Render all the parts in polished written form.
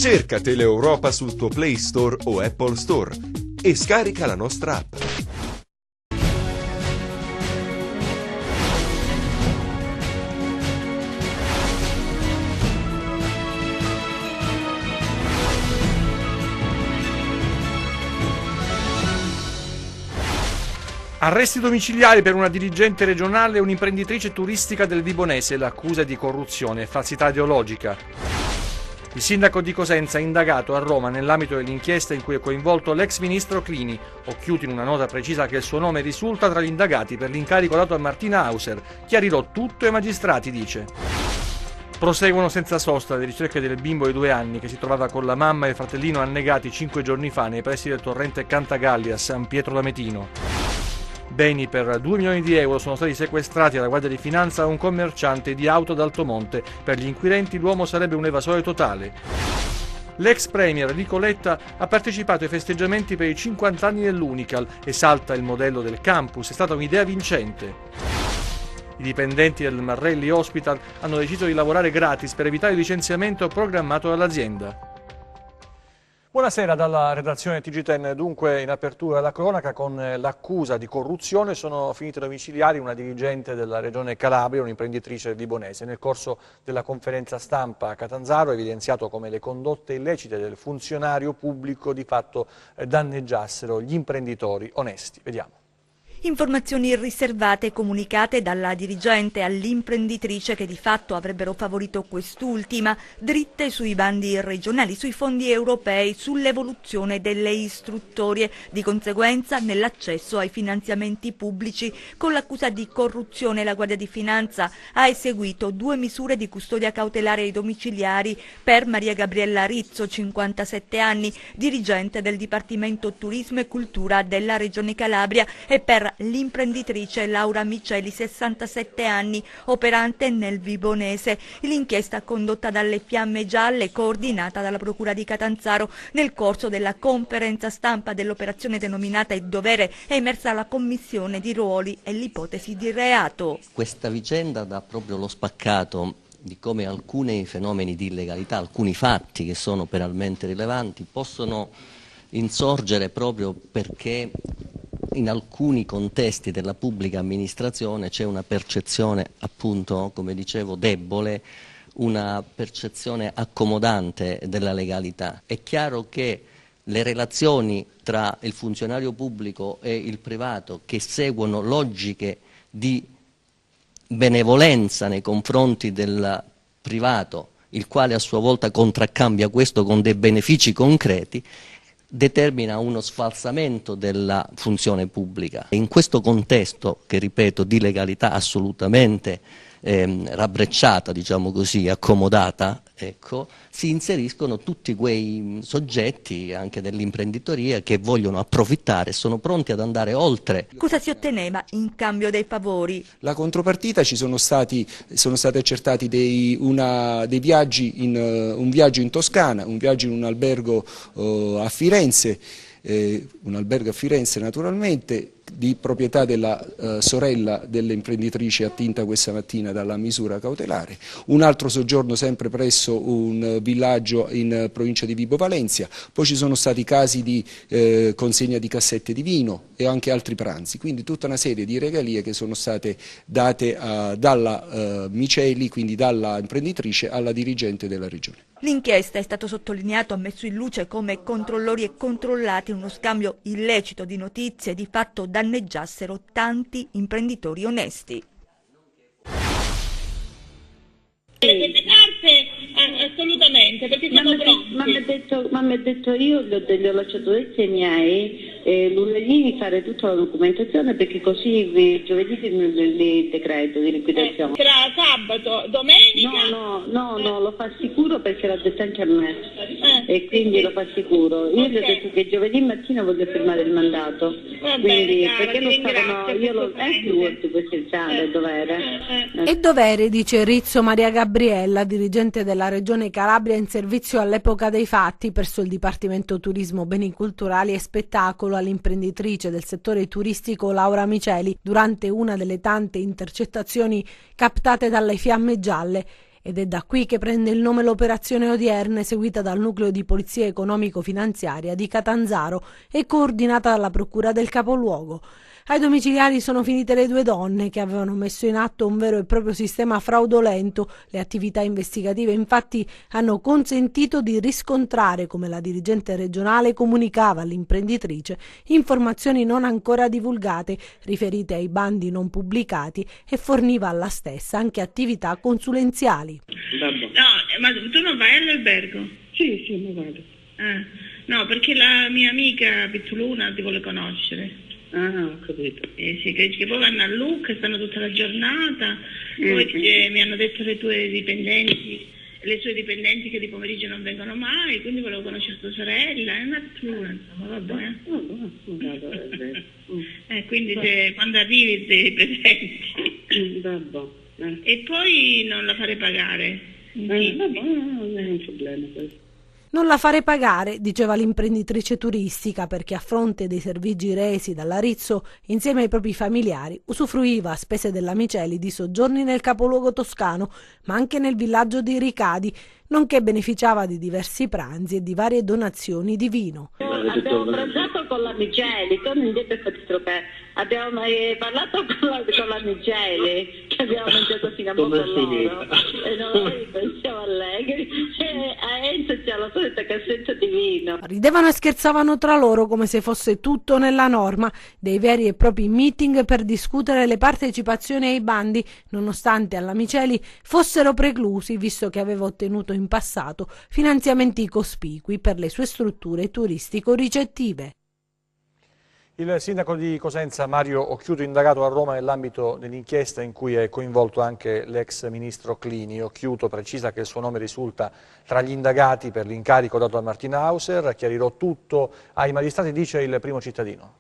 Cerca Teleeuropa sul tuo Play Store o Apple Store e scarica la nostra app. Arresti domiciliari per una dirigente regionale e un'imprenditrice turistica del Vibonese, l'accusa di corruzione e falsità ideologica. Il sindaco di Cosenza è indagato a Roma nell'ambito dell'inchiesta in cui è coinvolto l'ex ministro Clini. Occhiuti in una nota precisa che il suo nome risulta tra gli indagati per l'incarico dato a Martina Hauser. Chiarirò tutto ai magistrati, dice. Proseguono senza sosta le ricerche del bimbo di 2 anni che si trovava con la mamma e il fratellino annegati 5 giorni fa nei pressi del torrente Cantagalli a San Pietro d'Ametino. Beni per 2 milioni di euro sono stati sequestrati alla Guardia di Finanza a un commerciante di auto ad Altomonte. Per gli inquirenti l'uomo sarebbe un evasore totale. L'ex premier Enrico Letta ha partecipato ai festeggiamenti per i 50 anni dell'Unical, esalta il modello del campus, è stata un'idea vincente. I dipendenti del Marrelli Hospital hanno deciso di lavorare gratis per evitare il licenziamento programmato dall'azienda. Buonasera dalla redazione TG10. Dunque, in apertura della cronaca, con l'accusa di corruzione sono finite domiciliari una dirigente della regione Calabria e un'imprenditrice vibonese. Nel corso della conferenza stampa a Catanzaro ha evidenziato come le condotte illecite del funzionario pubblico di fatto danneggiassero gli imprenditori onesti. Vediamo. Informazioni riservate comunicate dalla dirigente all'imprenditrice che di fatto avrebbero favorito quest'ultima, dritte sui bandi regionali, sui fondi europei, sull'evoluzione delle istruttorie, di conseguenza nell'accesso ai finanziamenti pubblici. Con l'accusa di corruzione la Guardia di Finanza ha eseguito 2 misure di custodia cautelare ai domiciliari per Maria Gabriella Rizzo, 57 anni, dirigente del Dipartimento Turismo e Cultura della Regione Calabria, e per l'imprenditrice Laura Miceli, 67 anni, operante nel Vibonese. L'inchiesta condotta dalle Fiamme Gialle, coordinata dalla Procura di Catanzaro, nel corso della conferenza stampa dell'operazione denominata Il Dovere è emersa la commissione di ruoli e l'ipotesi di reato. Questa vicenda dà proprio lo spaccato di come alcuni fenomeni di illegalità, alcuni fatti che sono penalmente rilevanti, possono insorgere proprio perché in alcuni contesti della pubblica amministrazione c'è una percezione, appunto, come dicevo, debole, una percezione accomodante della legalità. È chiaro che le relazioni tra il funzionario pubblico e il privato, che seguono logiche di benevolenza nei confronti del privato, il quale a sua volta contraccambia questo con dei benefici concreti, determina uno sfalsamento della funzione pubblica. In questo contesto, che ripeto, di legalità assolutamente rabbrecciata, diciamo così, accomodata, ecco, si inseriscono tutti quei soggetti anche dell'imprenditoria che vogliono approfittare e sono pronti ad andare oltre. Cosa si otteneva in cambio dei favori? La contropartita: sono stati accertati dei viaggi, un viaggio in Toscana, un viaggio in un albergo a Firenze, naturalmente, di proprietà della sorella dell'imprenditrice attinta questa mattina dalla misura cautelare, un altro soggiorno sempre presso un villaggio in provincia di Vibo Valentia, poi ci sono stati casi di consegna di cassette di vino e anche altri pranzi, quindi tutta una serie di regalie che sono state date dalla Miceli, quindi dalla imprenditrice, alla dirigente della regione. L'inchiesta, è stato sottolineato, ha messo in luce come controllori e controllati in uno scambio illecito di notizie di fatto danneggiassero tanti imprenditori onesti. Delle carte assolutamente, perché siamo pronti. Ma mi ha detto io, gli ho lasciato detto ai miei lunedì di fare tutta la documentazione, perché così giovedì il decreto di liquidazione. Tra sabato, domenica? No, lo fa sicuro, perché l'ha detto anche a me, e quindi lo fa sicuro. Io gli ho detto che giovedì mattina voglio firmare il mandato, quindi perché lo stavano, io lo questo è il dovere. E dovere, dice Rizzo Maria Gabriella, dirigente della Regione Calabria in servizio all'epoca dei fatti presso il Dipartimento Turismo, Beni Culturali e Spettacolo, all'imprenditrice del settore turistico Laura Miceli durante una delle tante intercettazioni captate dalle Fiamme Gialle, ed è da qui che prende il nome l'operazione odierna, eseguita dal nucleo di polizia economico-finanziaria di Catanzaro e coordinata dalla procura del capoluogo. Ai domiciliari sono finite le 2 donne che avevano messo in atto un vero e proprio sistema fraudolento. Le attività investigative infatti hanno consentito di riscontrare come la dirigente regionale comunicava all'imprenditrice informazioni non ancora divulgate riferite ai bandi non pubblicati e forniva alla stessa anche attività consulenziali. No, ma tu non vai all'albergo? Sì, ma vado. No, perché la mia amica Pizzoluna ti vuole conoscere. Ho capito. Sì, che poi vanno a Lucca, stanno tutta la giornata, poi mi hanno detto le sue dipendenti che di pomeriggio non vengono mai, quindi volevo conoscere tua sorella, è una Pizzoluna, insomma, vabbè. Quindi quando arrivi ti presenti. E poi non la farei pagare. Non è un problema questo. Non la fare pagare, diceva l'imprenditrice turistica, perché a fronte dei servigi resi dalla Rizzo, insieme ai propri familiari, usufruiva a spese della Miceli di soggiorni nel capoluogo toscano, ma anche nel villaggio di Ricadi, nonché beneficiava di diversi pranzi e di varie donazioni di vino. Abbiamo pranzato con la Miceli, tu non dite abbiamo mai parlato con la Miceli, che abbiamo mangiato fino a poco loro, e noi pensiamo a lei, a Enzo c'è la solita cassetta di vino. Ridevano e scherzavano tra loro come se fosse tutto nella norma, dei veri e propri meeting per discutere le partecipazioni ai bandi, nonostante alla Miceli fossero preclusi, visto che aveva ottenuto in passato finanziamenti cospicui per le sue strutture turistico-ricettive. Il sindaco di Cosenza Mario Occhiuto, indagato a Roma nell'ambito dell'inchiesta in cui è coinvolto anche l'ex ministro Clini. Occhiuto precisa che il suo nome risulta tra gli indagati per l'incarico dato a Martina Hauser. Chiarirò tutto ai magistrati, dice il primo cittadino.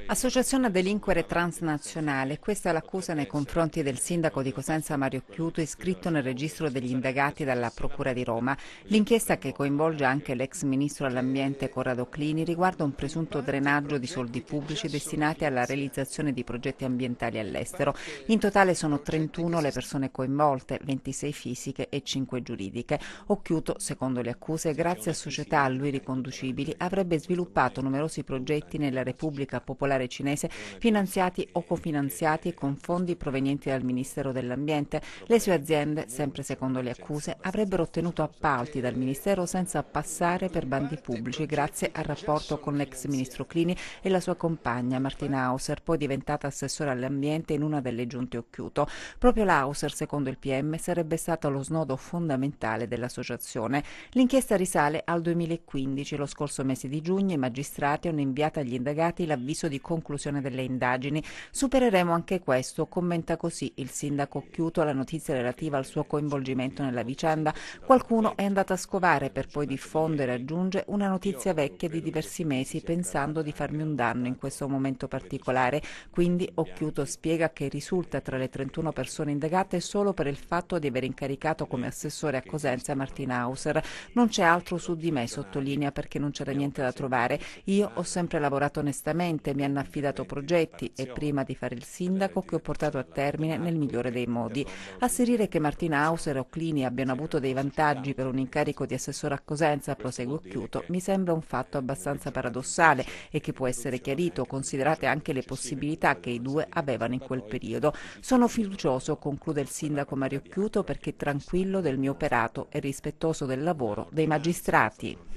Associazione a delinquere transnazionale, questa è l'accusa nei confronti del sindaco di Cosenza Mario Occhiuto, iscritto nel registro degli indagati dalla Procura di Roma. L'inchiesta, che coinvolge anche l'ex ministro all'ambiente Corrado Clini, riguarda un presunto drenaggio di soldi pubblici destinati alla realizzazione di progetti ambientali all'estero. In totale sono 31 le persone coinvolte, 26 fisiche e 5 giuridiche. Occhiuto, secondo le accuse, grazie a società a lui riconducibili, avrebbe sviluppato numerosi progetti nella Repubblica Popolare Cinese, finanziati o cofinanziati con fondi provenienti dal Ministero dell'Ambiente. Le sue aziende, sempre secondo le accuse, avrebbero ottenuto appalti dal Ministero senza passare per bandi pubblici, grazie al rapporto con l'ex ministro Clini e la sua compagna Martina Hauser, poi diventata assessore all'ambiente in una delle giunte Occhiuto. Proprio la Hauser, secondo il PM, sarebbe stato lo snodo fondamentale dell'associazione. L'inchiesta risale al 2015. Lo scorso mese di giugno i magistrati hanno inviato agli indagati l'avviso di conclusione delle indagini. Supereremo anche questo, commenta così il sindaco Occhiuto alla notizia relativa al suo coinvolgimento nella vicenda. Qualcuno è andato a scovare per poi diffondere, aggiunge, una notizia vecchia di diversi mesi, pensando di farmi un danno in questo momento particolare. Quindi Occhiuto spiega che risulta tra le 31 persone indagate solo per il fatto di aver incaricato come assessore a Cosenza Martina Hauser. Non c'è altro su di me, sottolinea, perché non c'era niente da trovare. Io ho sempre lavorato onestamente, mi hanno affidato progetti e prima di fare il sindaco che ho portato a termine nel migliore dei modi. Asserire che Martina Hauser o Clini abbiano avuto dei vantaggi per un incarico di assessore a Cosenza, prosegue Occhiuto, mi sembra un fatto abbastanza paradossale e che può essere chiarito, considerate anche le possibilità che i due avevano in quel periodo. Sono fiducioso, conclude il sindaco Mario Occhiuto, perché tranquillo del mio operato e rispettoso del lavoro dei magistrati.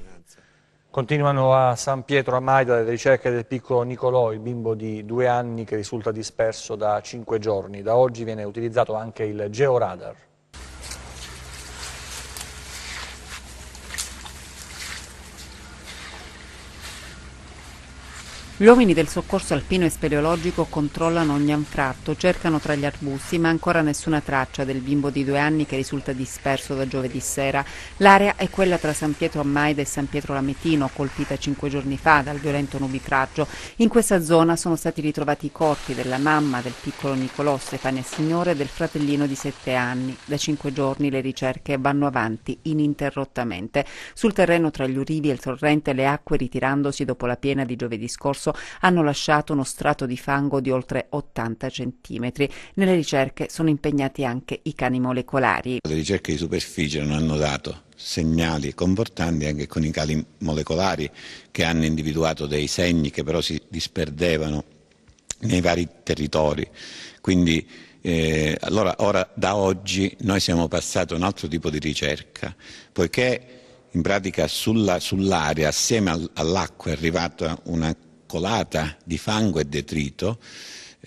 Continuano a San Pietro a Maida le ricerche del piccolo Nicolò, il bimbo di 2 anni che risulta disperso da 5 giorni. Da oggi viene utilizzato anche il georadar. Gli uomini del soccorso alpino e speleologico controllano ogni anfratto, cercano tra gli arbusti, ma ancora nessuna traccia del bimbo di 2 anni che risulta disperso da giovedì sera. L'area è quella tra San Pietro a Maida e San Pietro Lametino, colpita 5 giorni fa dal violento nubifragio. In questa zona sono stati ritrovati i corpi della mamma del piccolo Nicolò, Stefania Signore, e del fratellino di 7 anni. Da 5 giorni le ricerche vanno avanti ininterrottamente. Sul terreno tra gli ulivi e il torrente le acque, ritirandosi dopo la piena di giovedì scorso, scorso hanno lasciato uno strato di fango di oltre 80 centimetri. Nelle ricerche sono impegnati anche i cani molecolari. Le ricerche di superficie non hanno dato segnali confortanti anche con i cani molecolari, che hanno individuato dei segni che però si disperdevano nei vari territori. Quindi allora ora da oggi noi siamo passati a un altro tipo di ricerca, poiché in pratica sull'area assieme all'acqua è arrivata una colata di fango e detrito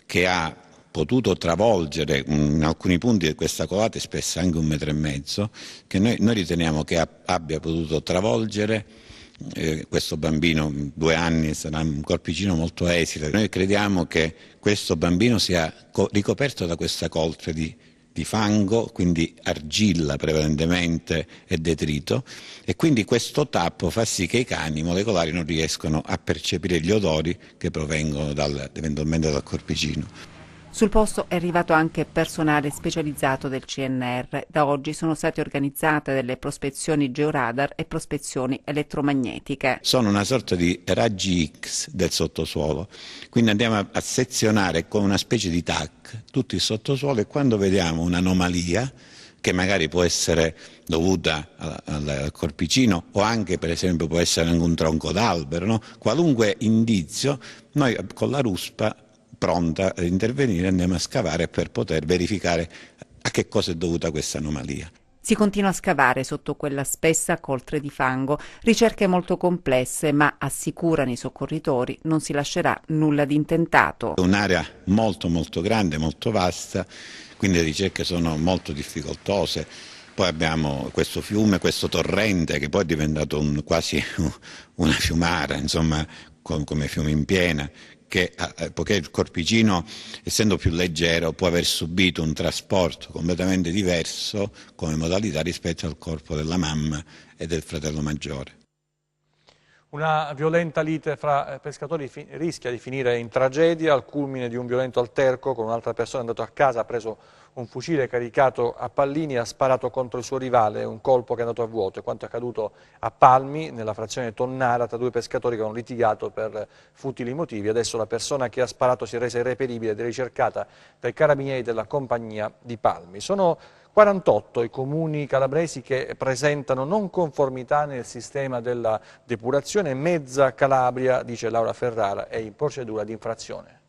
che ha potuto travolgere in alcuni punti di questa colata, è spessa anche 1,5 metri, che noi riteniamo che abbia potuto travolgere questo bambino, 2 anni, sarà un corpicino molto esile. Noi crediamo che questo bambino sia ricoperto da questa coltre di fango, quindi argilla prevalentemente e detrito, e quindi questo tappo fa sì che i cani molecolari non riescono a percepire gli odori che provengono eventualmente dal corpicino. Sul posto è arrivato anche personale specializzato del CNR. Da oggi sono state organizzate delle prospezioni georadar e prospezioni elettromagnetiche. Sono una sorta di raggi X del sottosuolo, quindi andiamo a sezionare con una specie di tac tutto il sottosuolo, e quando vediamo un'anomalia, che magari può essere dovuta al corpicino o anche per esempio può essere anche un tronco d'albero, no? Qualunque indizio, noi con la ruspa pronta ad intervenire andiamo a scavare per poter verificare a che cosa è dovuta questa anomalia. Si continua a scavare sotto quella spessa coltre di fango, ricerche molto complesse, ma assicurano i soccorritori non si lascerà nulla di intentato. È un'area molto grande, molto vasta, quindi le ricerche sono molto difficoltose. Poi abbiamo questo fiume, questo torrente che poi è diventato quasi una fiumara, insomma, come fiume in piena, che poiché il corpicino, essendo più leggero, può aver subito un trasporto completamente diverso come modalità rispetto al corpo della mamma e del fratello maggiore. Una violenta lite fra pescatori rischia di finire in tragedia al culmine di un violento alterco con un'altra persona. È andato a casa, ha preso un fucile caricato a pallini e ha sparato contro il suo rivale, un colpo che è andato a vuoto. È quanto è accaduto a Palmi, nella frazione Tonnara, tra 2 pescatori che hanno litigato per futili motivi. Adesso la persona che ha sparato si è resa irreperibile ed è ricercata dai carabinieri della compagnia di Palmi. Sono 48 i comuni calabresi che presentano non conformità nel sistema della depurazione. Mezza Calabria, dice Laura Ferrara, è in procedura di infrazione.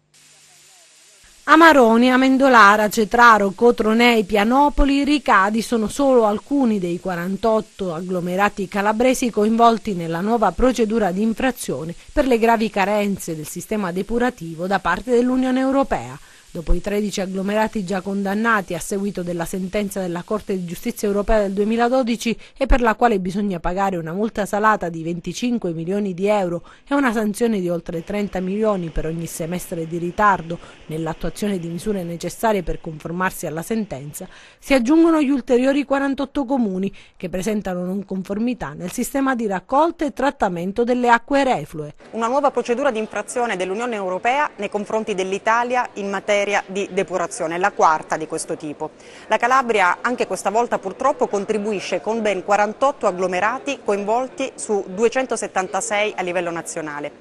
Amaroni, Amendolara, Cetraro, Cotronei, Pianopoli, Ricadi sono solo alcuni dei 48 agglomerati calabresi coinvolti nella nuova procedura di infrazione per le gravi carenze del sistema depurativo da parte dell'Unione Europea. Dopo i 13 agglomerati già condannati a seguito della sentenza della Corte di Giustizia Europea del 2012 e per la quale bisogna pagare una multa salata di 25 milioni di euro e una sanzione di oltre 30 milioni per ogni semestre di ritardo nell'attuazione di misure necessarie per conformarsi alla sentenza, si aggiungono gli ulteriori 48 comuni che presentano non conformità nel sistema di raccolta e trattamento delle acque reflue. Una nuova procedura di infrazione dell'Unione Europea nei confronti dell'Italia in materia di depurazione, la quarta di questo tipo. La Calabria anche questa volta purtroppo contribuisce con ben 48 agglomerati coinvolti su 276 a livello nazionale.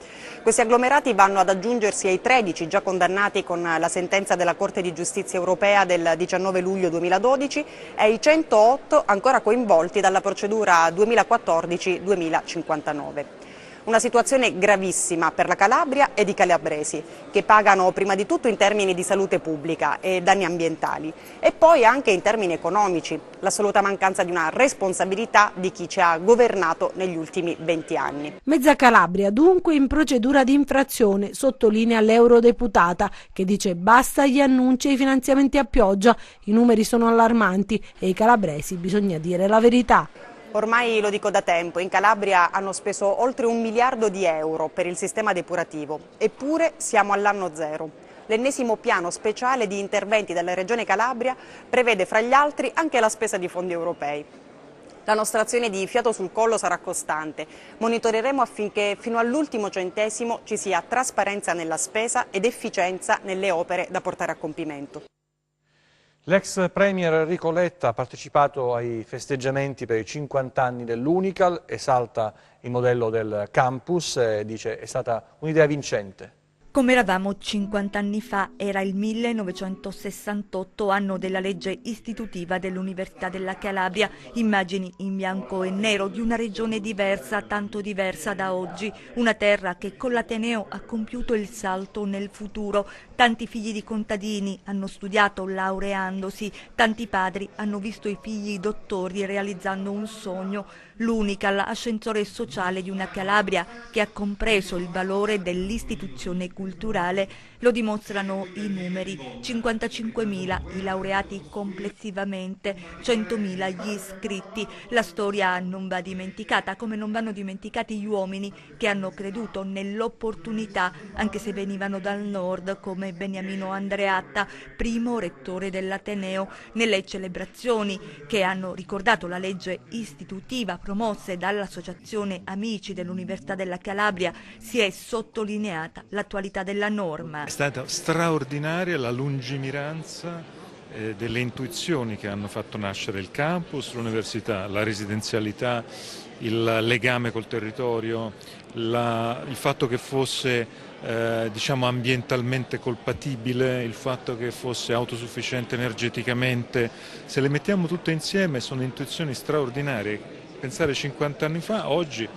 Questi agglomerati vanno ad aggiungersi ai 13 già condannati con la sentenza della Corte di Giustizia Europea del 19 luglio 2012 e ai 108 ancora coinvolti dalla procedura 2014-2059. Una situazione gravissima per la Calabria ed i calabresi, che pagano prima di tutto in termini di salute pubblica e danni ambientali e poi anche in termini economici, l'assoluta mancanza di una responsabilità di chi ci ha governato negli ultimi 20 anni. Mezza Calabria dunque in procedura di infrazione, sottolinea l'eurodeputata che dice basta gli annunci e i finanziamenti a pioggia, i numeri sono allarmanti e i calabresi bisogna dire la verità. Ormai lo dico da tempo, in Calabria hanno speso oltre 1 miliardo di euro per il sistema depurativo, eppure siamo all'anno zero. L'ennesimo piano speciale di interventi della Regione Calabria prevede fra gli altri anche la spesa di fondi europei. La nostra azione di fiato sul collo sarà costante. Monitoreremo affinché fino all'ultimo centesimo ci sia trasparenza nella spesa ed efficienza nelle opere da portare a compimento. L'ex premier Enrico Letta ha partecipato ai festeggiamenti per i 50 anni dell'Unical, esalta il modello del campus e dice è stata un'idea vincente. Come eravamo 50 anni fa, era il 1968, anno della legge istitutiva dell'Università della Calabria, immagini in bianco e nero di una regione diversa, tanto diversa da oggi, una terra che con l'Ateneo ha compiuto il salto nel futuro. Tanti figli di contadini hanno studiato laureandosi, tanti padri hanno visto i figli dottori realizzando un sogno. L'Unical, ascensore sociale di una Calabria che ha compreso il valore dell'istituzione culturale, lo dimostrano i numeri: 55.000 i laureati complessivamente, 100.000 gli iscritti. La storia non va dimenticata, come non vanno dimenticati gli uomini che hanno creduto nell'opportunità, anche se venivano dal nord, come Beniamino Andreatta, primo rettore dell'Ateneo, nelle celebrazioni che hanno ricordato la legge istitutiva promosse dall'Associazione Amici dell'Università della Calabria. Si è sottolineata l'attualità della norma. È stata straordinaria la lungimiranza delle intuizioni che hanno fatto nascere il campus, l'università, la residenzialità, il legame col territorio, il fatto che fosse diciamo ambientalmente compatibile, il fatto che fosse autosufficiente energeticamente. Se le mettiamo tutte insieme sono intuizioni straordinarie. Pensare 50 anni fa, oggi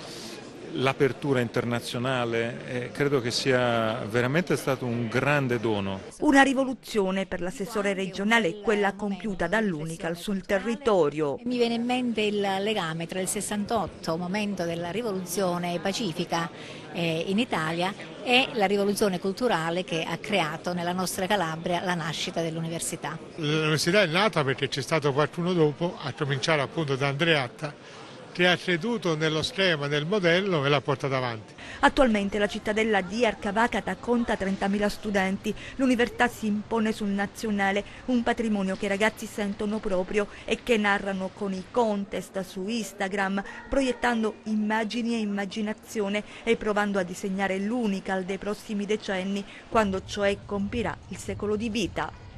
l'apertura internazionale credo che sia veramente stato un grande dono. Una rivoluzione per l'assessore regionale, quella compiuta dall'Unical sul territorio. Mi viene in mente il legame tra il 68, momento della rivoluzione pacifica in Italia, e la rivoluzione culturale che ha creato nella nostra Calabria la nascita dell'università. L'università è nata perché c'è stato qualcuno dopo, a cominciare appunto da Andreatta, che ha creduto nello schema, nel modello e l'ha portato avanti. Attualmente la cittadella di Arcavacata conta 30.000 studenti. L'università si impone sul nazionale, un patrimonio che i ragazzi sentono proprio e che narrano con i contest su Instagram, proiettando immagini e immaginazione e provando a disegnare l'Unical dei prossimi decenni, quando cioè compirà il secolo di vita.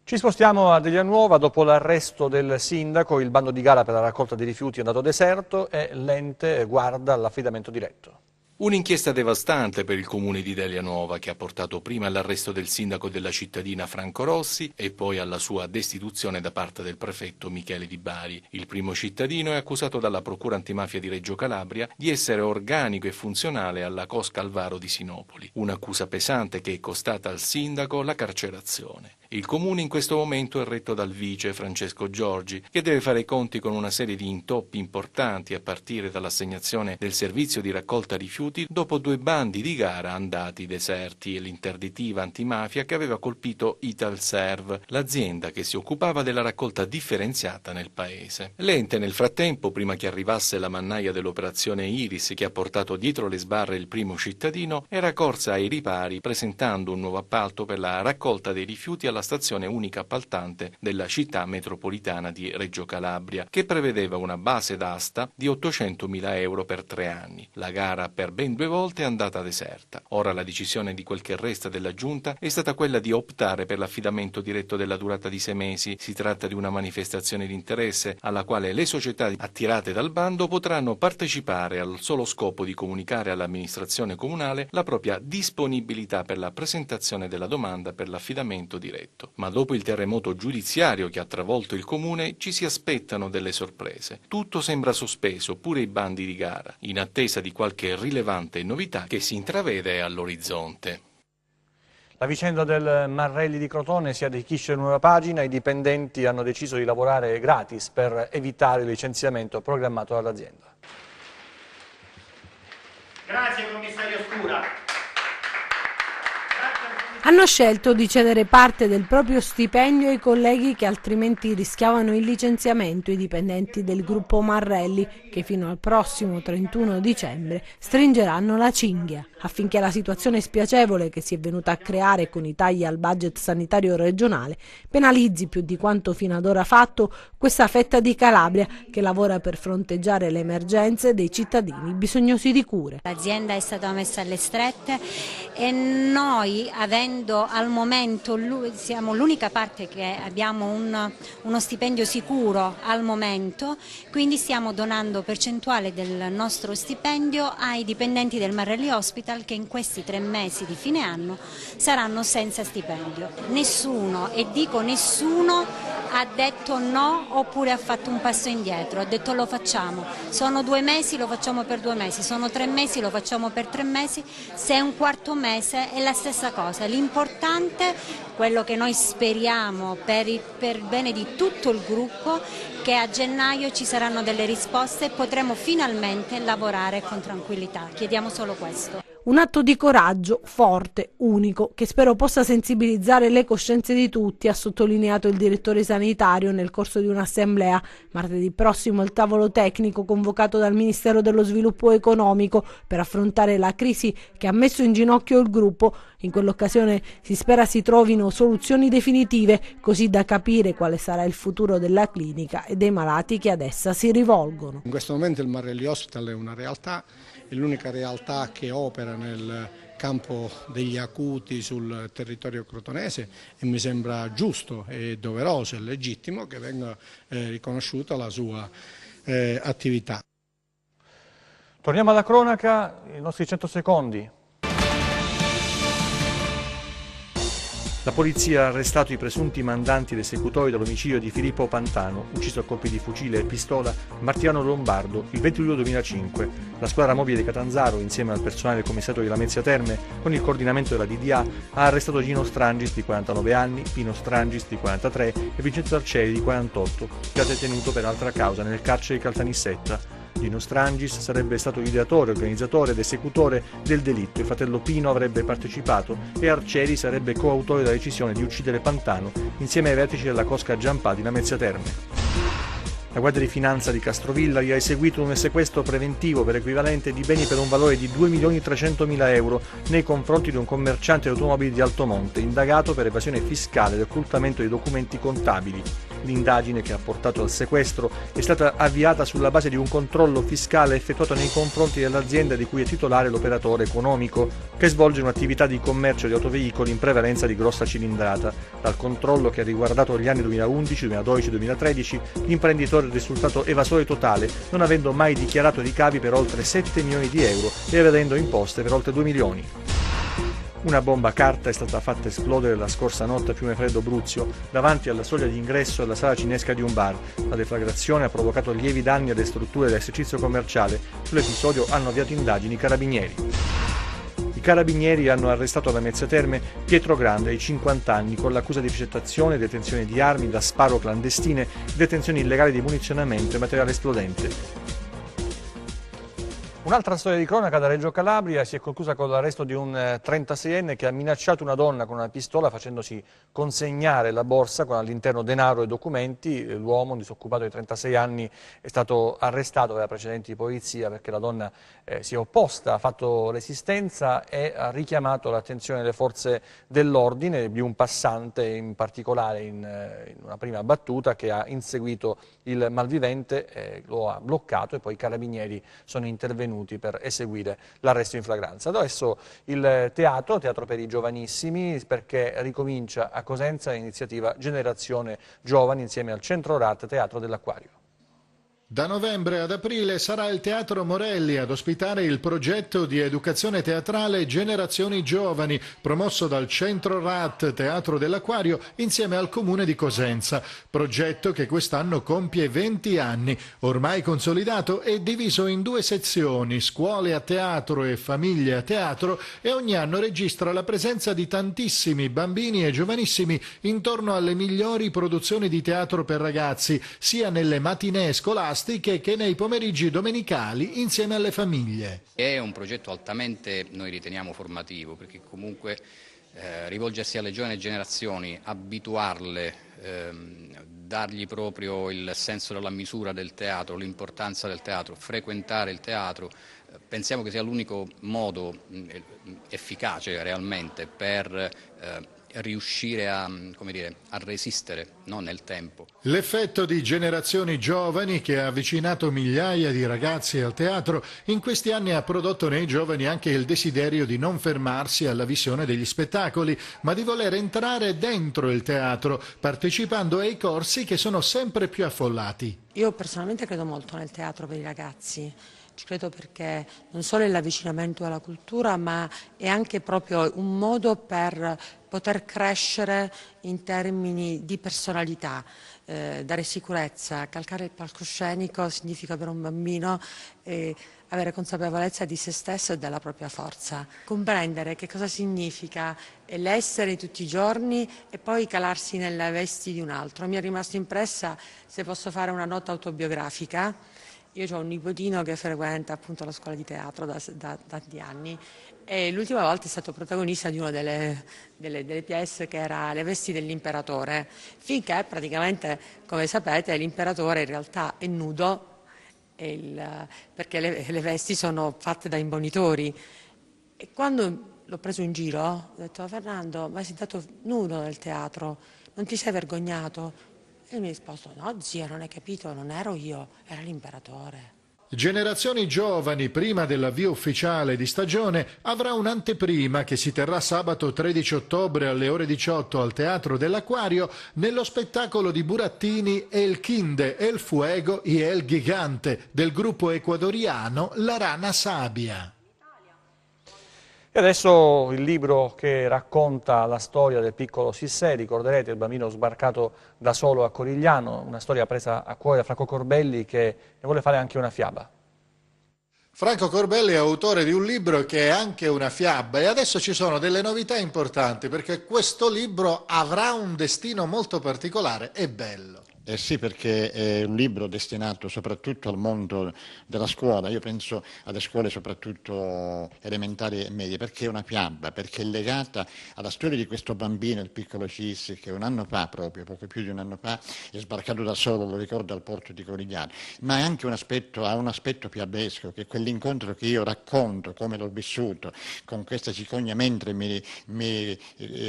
Ci spostiamo a Deglianuova. Dopo l'arresto del sindaco, il bando di gara per la raccolta dei rifiuti è andato deserto e l'ente guarda all'affidamento diretto. Un'inchiesta devastante per il comune di Deglianuova, che ha portato prima all'arresto del sindaco della cittadina Franco Rossi e poi alla sua destituzione da parte del prefetto Michele Di Bari. Il primo cittadino è accusato dalla Procura Antimafia di Reggio Calabria di essere organico e funzionale alla Cosca Alvaro di Sinopoli. Un'accusa pesante che è costata al sindaco la carcerazione. Il comune in questo momento è retto dal vice Francesco Giorgi, che deve fare i conti con una serie di intoppi importanti a partire dall'assegnazione del servizio di raccolta rifiuti dopo 2 bandi di gara andati deserti e l'interditiva antimafia che aveva colpito Italserv, l'azienda che si occupava della raccolta differenziata nel paese. L'ente nel frattempo, prima che arrivasse la mannaia dell'operazione Iris che ha portato dietro le sbarre il primo cittadino, era corsa ai ripari presentando un nuovo appalto per la raccolta dei rifiuti alla stazione unica appaltante della città metropolitana di Reggio Calabria, che prevedeva una base d'asta di 800.000 euro per 3 anni. La gara per ben 2 volte è andata deserta. Ora la decisione di quel che resta della giunta è stata quella di optare per l'affidamento diretto della durata di 6 mesi. Si tratta di una manifestazione di interesse alla quale le società attirate dal bando potranno partecipare al solo scopo di comunicare all'amministrazione comunale la propria disponibilità per la presentazione della domanda per l'affidamento diretto. Ma dopo il terremoto giudiziario che ha travolto il comune ci si aspettano delle sorprese. Tutto sembra sospeso, pure i bandi di gara, in attesa di qualche rilevante novità che si intravede all'orizzonte. La vicenda del Marrelli di Crotone si arricchisce in nuova pagina. I dipendenti hanno deciso di lavorare gratis per evitare il licenziamento programmato dall'azienda. Grazie commissario Scura. Hanno scelto di cedere parte del proprio stipendio ai colleghi che altrimenti rischiavano il licenziamento, i dipendenti del gruppo Marrelli, che fino al prossimo 31 dicembre stringeranno la cinghia, affinché la situazione spiacevole che si è venuta a creare con i tagli al budget sanitario regionale penalizzi più di quanto fino ad ora fatto questa fetta di Calabria che lavora per fronteggiare le emergenze dei cittadini bisognosi di cure. L'azienda è stata messa alle strette e noi, avendo avendo al momento, siamo l'unica parte che abbiamo uno stipendio sicuro al momento, quindi stiamo donando percentuale del nostro stipendio ai dipendenti del Marelli Hospital che in questi 3 mesi di fine anno saranno senza stipendio. Nessuno, e dico nessuno, ha detto no oppure ha fatto un passo indietro, ha detto lo facciamo. Sono 2 mesi, lo facciamo per 2 mesi, sono 3 mesi, lo facciamo per 3 mesi, se è un quarto mese è la stessa cosa. L'importante, quello che noi speriamo per bene di tutto il gruppo, che a gennaio ci saranno delle risposte e potremo finalmente lavorare con tranquillità. Chiediamo solo questo. Un atto di coraggio forte, unico, che spero possa sensibilizzare le coscienze di tutti, ha sottolineato il direttore sanitario nel corso di un'assemblea. Martedì prossimo il tavolo tecnico convocato dal Ministero dello Sviluppo Economico per affrontare la crisi che ha messo in ginocchio il gruppo. In quell'occasione si spera si trovino soluzioni definitive, così da capire quale sarà il futuro della clinica e dei malati che ad essa si rivolgono. In questo momento il Marelli Hospital è una realtà, è l'unica realtà che opera nel campo degli acuti sul territorio crotonese e mi sembra giusto e doveroso e legittimo che venga riconosciuta la sua attività. Torniamo alla cronaca, i nostri 100 secondi. La polizia ha arrestato i presunti mandanti ed esecutori dell'omicidio di Filippo Pantano, ucciso a colpi di fucile e pistola Martiano Lombardo il 20 luglio 2005. La squadra mobile di Catanzaro, insieme al personale del commissariato di Lamezia Terme, con il coordinamento della DDA, ha arrestato Gino Strangis di 49 anni, Pino Strangis di 43 e Vincenzo Arcieri di 48, già detenuto per altra causa nel carcere di Caltanissetta. Gino Strangis sarebbe stato ideatore, organizzatore ed esecutore del delitto. Il fratello Pino avrebbe partecipato e Arcieri sarebbe coautore della decisione di uccidere Pantano insieme ai vertici della cosca Giampà di Lamezia Terme. La Guardia di Finanza di Castrovillari ha eseguito un sequestro preventivo per equivalente di beni per un valore di 2.300.000 euro nei confronti di un commerciante di automobili di Altomonte, indagato per evasione fiscale ed occultamento di documenti contabili. L'indagine che ha portato al sequestro è stata avviata sulla base di un controllo fiscale effettuato nei confronti dell'azienda di cui è titolare l'operatore economico, che svolge un'attività di commercio di autoveicoli in prevalenza di grossa cilindrata. Dal controllo, che ha riguardato gli anni 2011, 2012 e 2013, l'imprenditore è risultato evasore totale, non avendo mai dichiarato ricavi per oltre 7 milioni di euro e evadendo imposte per oltre 2 milioni. Una bomba carta è stata fatta esplodere la scorsa notte a Fiumefreddo Bruzio, davanti alla soglia di ingresso alla sala cinesca di un bar. La deflagrazione ha provocato lievi danni alle strutture dell'esercizio commerciale. Sull'episodio hanno avviato indagini i carabinieri. I carabinieri hanno arrestato a Lamezia Terme Pietro Grande, ai 50 anni, con l'accusa di ricettazione e detenzione di armi da sparo clandestine e detenzione illegale di munizionamento e materiale esplodente. Un'altra storia di cronaca da Reggio Calabria si è conclusa con l'arresto di un 36enne che ha minacciato una donna con una pistola facendosi consegnare la borsa con all'interno denaro e documenti. L'uomo, un disoccupato di 36 anni, è stato arrestato, aveva precedenti di polizia perché la donna si è opposta, ha fatto resistenza e ha richiamato l'attenzione delle forze dell'ordine, di un passante in particolare in una prima battuta che ha inseguito il malvivente, lo ha bloccato e poi i carabinieri sono intervenuti per eseguire l'arresto in flagranza. Adesso il teatro per i giovanissimi, perché ricomincia a Cosenza l'iniziativa Generazione Giovani insieme al Centro RAT Teatro dell'Acquario. Da novembre ad aprile sarà il Teatro Morelli ad ospitare il progetto di educazione teatrale Generazioni Giovani, promosso dal Centro RAT Teatro dell'Acquario insieme al Comune di Cosenza. Progetto che quest'anno compie 20 anni, ormai consolidato e diviso in 2 sezioni, scuole a teatro e famiglie a teatro, e ogni anno registra la presenza di tantissimi bambini e giovanissimi intorno alle migliori produzioni di teatro per ragazzi, sia nelle matinee scolastiche che nei pomeriggi domenicali insieme alle famiglie. È un progetto altamente, noi riteniamo, formativo, perché comunque rivolgersi alle giovani generazioni, abituarle, dargli proprio il senso della misura del teatro, l'importanza del teatro, frequentare il teatro, pensiamo che sia l'unico modo efficace realmente per riuscire a resistere, no, nel tempo. L'effetto di generazioni giovani che ha avvicinato migliaia di ragazzi al teatro in questi anni ha prodotto nei giovani anche il desiderio di non fermarsi alla visione degli spettacoli, ma di voler entrare dentro il teatro, partecipando ai corsi che sono sempre più affollati. Io personalmente credo molto nel teatro per i ragazzi. Ci credo perché non solo è l'avvicinamento alla cultura, ma è anche proprio un modo per poter crescere in termini di personalità, dare sicurezza. Calcare il palcoscenico significa per un bambino avere consapevolezza di se stesso e della propria forza. Comprendere che cosa significa l'essere tutti i giorni e poi calarsi nelle vesti di un altro. Mi è rimasto impressa, se posso fare una nota autobiografica. Io ho un nipotino che frequenta appunto la scuola di teatro da tanti anni e l'ultima volta è stato protagonista di una delle pièce che era Le vesti dell'imperatore, finché praticamente, come sapete, l'imperatore in realtà è nudo perché le vesti sono fatte da imbonitori. E quando l'ho preso in giro ho detto: Fernando, ma sei stato nudo nel teatro, non ti sei vergognato? E mi ha risposto: no zia, non hai capito, non ero io, era l'imperatore. Generazioni giovani, prima dell'avvio ufficiale di stagione, avrà un'anteprima che si terrà sabato 13 ottobre alle ore 18 al Teatro dell'Acquario nello spettacolo di Burattini El Quinde, El Fuego y El Gigante del gruppo ecuadoriano La Rana Sabia. E adesso il libro che racconta la storia del piccolo Sissè, ricorderete il bambino sbarcato da solo a Corigliano, una storia presa a cuore da Franco Corbelli che ne vuole fare anche una fiaba. Franco Corbelli è autore di un libro che è anche una fiaba e adesso ci sono delle novità importanti perché questo libro avrà un destino molto particolare e bello. Sì, perché è un libro destinato soprattutto al mondo della scuola, io penso alle scuole soprattutto elementari e medie, perché è una fiaba, perché è legata alla storia di questo bambino, il piccolo Cis, che un anno fa, proprio poco più di un anno fa, è sbarcato da solo, lo ricordo, al porto di Corigliano, ma è anche ha un aspetto fiabesco, che è quell'incontro che io racconto, come l'ho vissuto, con questa cicogna mentre mi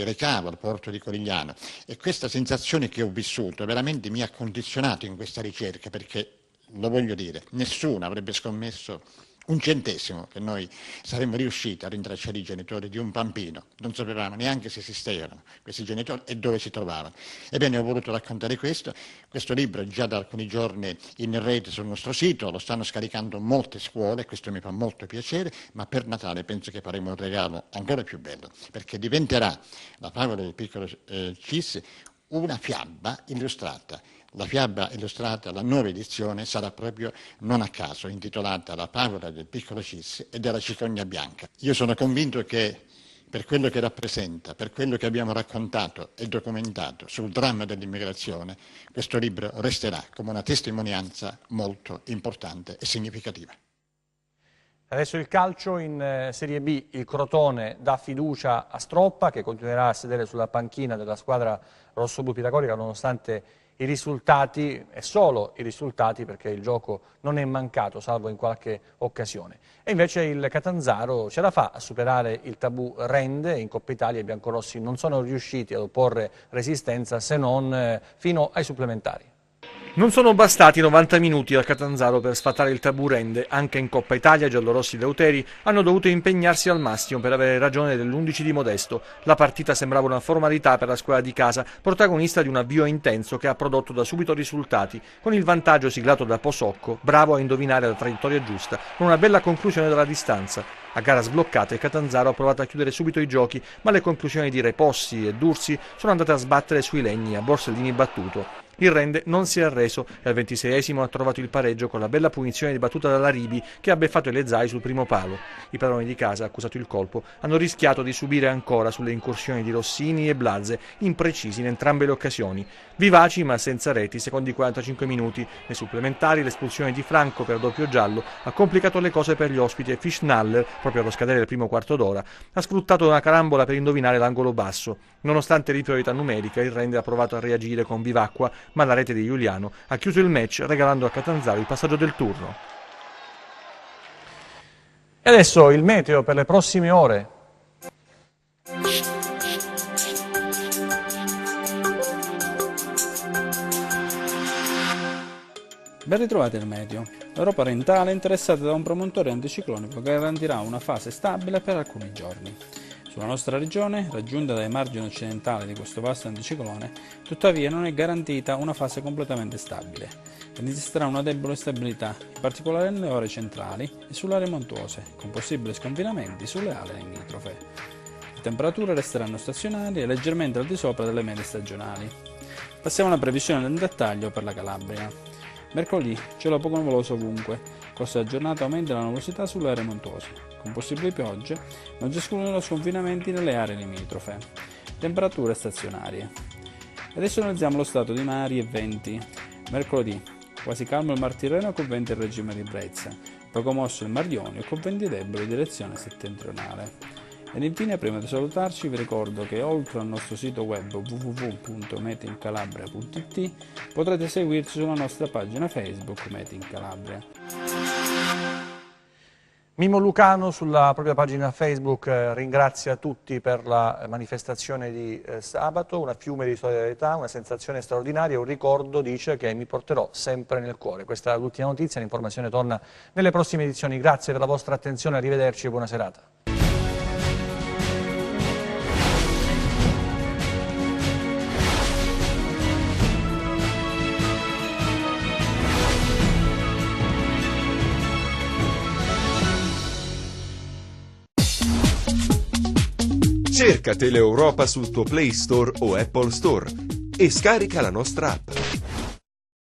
recavo al porto di Corigliano, e questa sensazione che ho vissuto veramente mi ha condizionato in questa ricerca, perché, lo voglio dire, nessuno avrebbe scommesso un centesimo che noi saremmo riusciti a rintracciare i genitori di un bambino. Non sapevamo neanche se esistevano questi genitori e dove si trovavano. Ebbene, ho voluto raccontare questo. Questo libro è già da alcuni giorni in rete sul nostro sito, lo stanno scaricando molte scuole, questo mi fa molto piacere, ma per Natale penso che faremo un regalo ancora più bello, perché diventerà la favola del piccolo Cis una fiaba illustrata. La fiaba illustrata, la nuova edizione, sarà proprio, non a caso, intitolata La favola del piccolo Cis e della cicogna bianca. Io sono convinto che per quello che rappresenta, per quello che abbiamo raccontato e documentato sul dramma dell'immigrazione, questo libro resterà come una testimonianza molto importante e significativa. Adesso il calcio in Serie B, il Crotone dà fiducia a Stroppa che continuerà a sedere sulla panchina della squadra rossoblu pitagorica nonostante i risultati, e solo i risultati perché il gioco non è mancato salvo in qualche occasione. E invece il Catanzaro ce la fa a superare il tabù Rende, in Coppa Italia i biancorossi non sono riusciti ad opporre resistenza se non fino ai supplementari. Non sono bastati 90 minuti al Catanzaro per sfatare il tabù Rende. Anche in Coppa Italia giallorossi leuteri hanno dovuto impegnarsi al massimo per avere ragione dell'11 di Modesto. La partita sembrava una formalità per la squadra di casa, protagonista di un avvio intenso che ha prodotto da subito risultati, con il vantaggio siglato da Posocco, bravo a indovinare la traiettoria giusta, con una bella conclusione dalla distanza. A gara sbloccata il Catanzaro ha provato a chiudere subito i giochi, ma le conclusioni di Repossi e Dursi sono andate a sbattere sui legni, a Borsellini battuto. Il Rende non si è arreso e al 26esimo ha trovato il pareggio con la bella punizione di battuta dalla Ribi che ha beffato le Zai sul primo palo. I padroni di casa, accusato il colpo, hanno rischiato di subire ancora sulle incursioni di Rossini e Blazze, imprecisi in entrambe le occasioni. Vivaci ma senza reti, secondi 45 minuti. Nei supplementari l'espulsione di Franco per doppio giallo ha complicato le cose per gli ospiti e Fischnaller, proprio allo scadere del primo quarto d'ora, ha sfruttato una carambola per indovinare l'angolo basso. Nonostante l'inferiorità numerica, il Rende ha provato a reagire con vivacqua, ma la rete di Giuliano ha chiuso il match regalando a Catanzaro il passaggio del turno. E adesso il meteo per le prossime ore. Ben ritrovati al meteo. L'Europa orientale è interessata da un promontorio anticiclonico che garantirà una fase stabile per alcuni giorni. Sulla nostra regione, raggiunta dai margini occidentali di questo vasto anticiclone, tuttavia non è garantita una fase completamente stabile. Registrerà una debole stabilità, in particolare nelle ore centrali e sulle aree montuose, con possibili sconfinamenti sulle aree limitrofe. Le temperature resteranno stazionarie e leggermente al di sopra delle medie stagionali. Passiamo alla previsione del dettaglio per la Calabria. Mercoledì, cielo poco nuvoloso ovunque, corso della giornata aumenta la nuvolosità sulle aree montuose, con possibili piogge, non si escludono sconfinamenti nelle aree limitrofe. Temperature stazionarie. Adesso analizziamo lo stato di mari e venti. Mercoledì, quasi calmo il Mar Tirreno con venti in regime di brezza, poco mosso il Mar Ionio con venti deboli in direzione settentrionale. Ed infine, prima di salutarci, vi ricordo che oltre al nostro sito web www.meteincalabria.it potrete seguirci sulla nostra pagina Facebook Mete in Calabria. Mimo Lucano sulla propria pagina Facebook ringrazia tutti per la manifestazione di sabato, una fiume di solidarietà, una sensazione straordinaria, un ricordo, dice, che mi porterò sempre nel cuore. Questa è l'ultima notizia, l'informazione torna nelle prossime edizioni. Grazie per la vostra attenzione, arrivederci e buona serata. Cerca Teleeuropa sul tuo Play Store o Apple Store e scarica la nostra app.